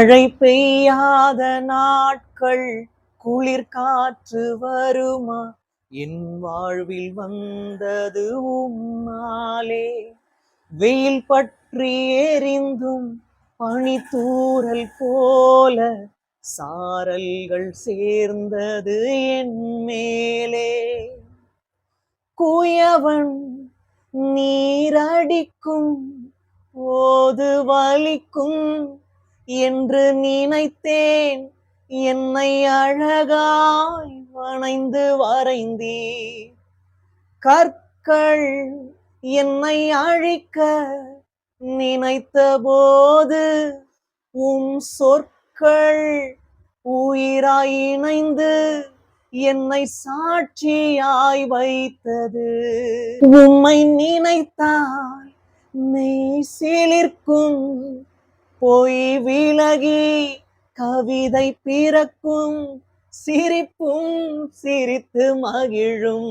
மழை பெய்யாத நாட்கள் குளிர் காற்று வருமா? என் வாழ்வில் வந்தது உம்மாலே. வெயில் பற்றி எரிந்தும் பனித்தூறல் போல சாரல்கள் சேர்ந்தது என் மேலே. குயவன் நீரடிக்கும் போது வலிக்கும் என்று நினைத்தேன், என்னை அழகாய் வணைந்து வரைந்தீர். கற்கள் என்னை அழிக்க நினைத்த போது உம் சொற்கள் உயிராய் இணைந்து என்னை சாட்சியாய் வைத்தது. உம்மை நினைத்தால் மெய் சிலிர்க்கும், பொய் விலகி கவிதை பிறக்கும், சிரிப்பும் சிரித்து மகிழும்.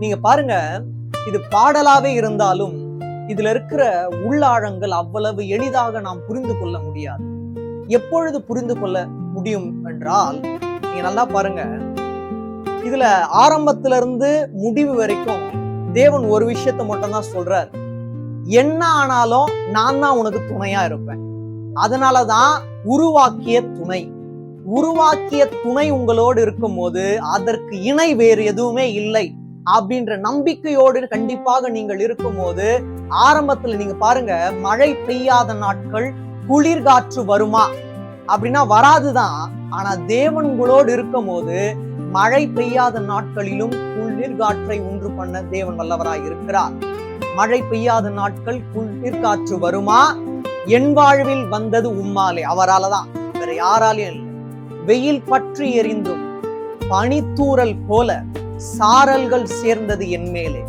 நீங்க பாருங்க, இது பாடலாவே இருந்தாலும் இதுல இருக்கிற உள்ளாழங்கள் அவ்வளவு எளிதாக நாம் புரிந்து கொள்ள முடியாது. எப்பொழுது புரிந்து கொள்ள முடியும் என்றால், நீங்க நல்லா பாருங்க, இதுல ஆரம்பத்துல இருந்து முடிவு வரைக்கும் தேவன் ஒரு விஷயத்தை மட்டும் தான் சொல்றார். என்ன ஆனாலும் நான் தான் உனக்கு துணையா இருப்பேன். அதனாலதான் உருவாக்கிய துணை உங்களோடு இருக்கும் போது அதற்கு இணை வேறு எதுவுமே இல்லை அப்படின்ற நம்பிக்கையோடு கண்டிப்பாக நீங்கள் இருக்கும் போது, ஆரம்பத்துல நீங்க பாருங்க, மழை பெய்யாத நாட்கள் குளிர் காற்று வருமா அப்படின்னா வராதுதான். ஆனா தேவன் உங்களோடு இருக்கும் போது மழை பெய்யாத நாட்களிலும் குளிர் காற்றை உண்டு பண்ண தேவன் வல்லவராய் இருக்கிறார். மழை பெய்யாத நாட்கள் குளிர் காற்று வருமா? என் வாழ்வில் வந்தது உம்மாலே, அவராலதான், வேற யாராலையும் இல்லை. வெயில் பற்றி எரிந்தும் பனித்தூறல் போல சாரல்கள் சேர்ந்தது என் மேலே.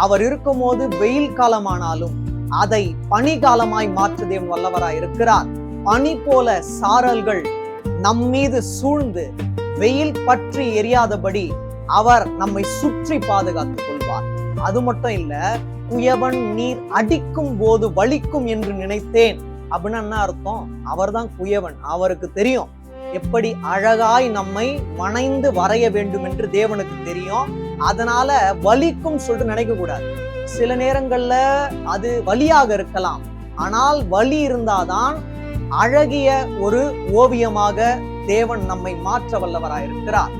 அவர் இருக்கும் போது வெயில் காலமானாலும் அதை பனிகாலமாய் மாற்ற தேவன் வல்லவராய் இருக்கிறார். பனி போல சாரல்கள் நம் மீது சூழ்ந்து வெயில் பற்றி எரியாதபடி அவர் நம்மை சுற்றி பாதுகாத்துக் கொள்வார். அது மட்டும் இல்ல, குயவன் நீர் அடிக்கும் போது வலிக்கும் என்று நினைத்தேன் அப்படின்னு என்ன அர்த்தம்? அவர்தான் குயவன், அவருக்கு தெரியும் எப்படி அழகாய் நம்மை வணைந்து வரைய வேண்டும் என்று தேவனுக்கு தெரியும். அதனால வலிக்கும் சொல்லிட்டு நினைக்க கூடாது. சில நேரங்கள்ல அது வலியாக இருக்கலாம், ஆனால் வலி இருந்தாதான் அழகிய ஒரு ஓவியமாக தேவன் நம்மை மாற்ற வல்லவராயிருக்கிறார்.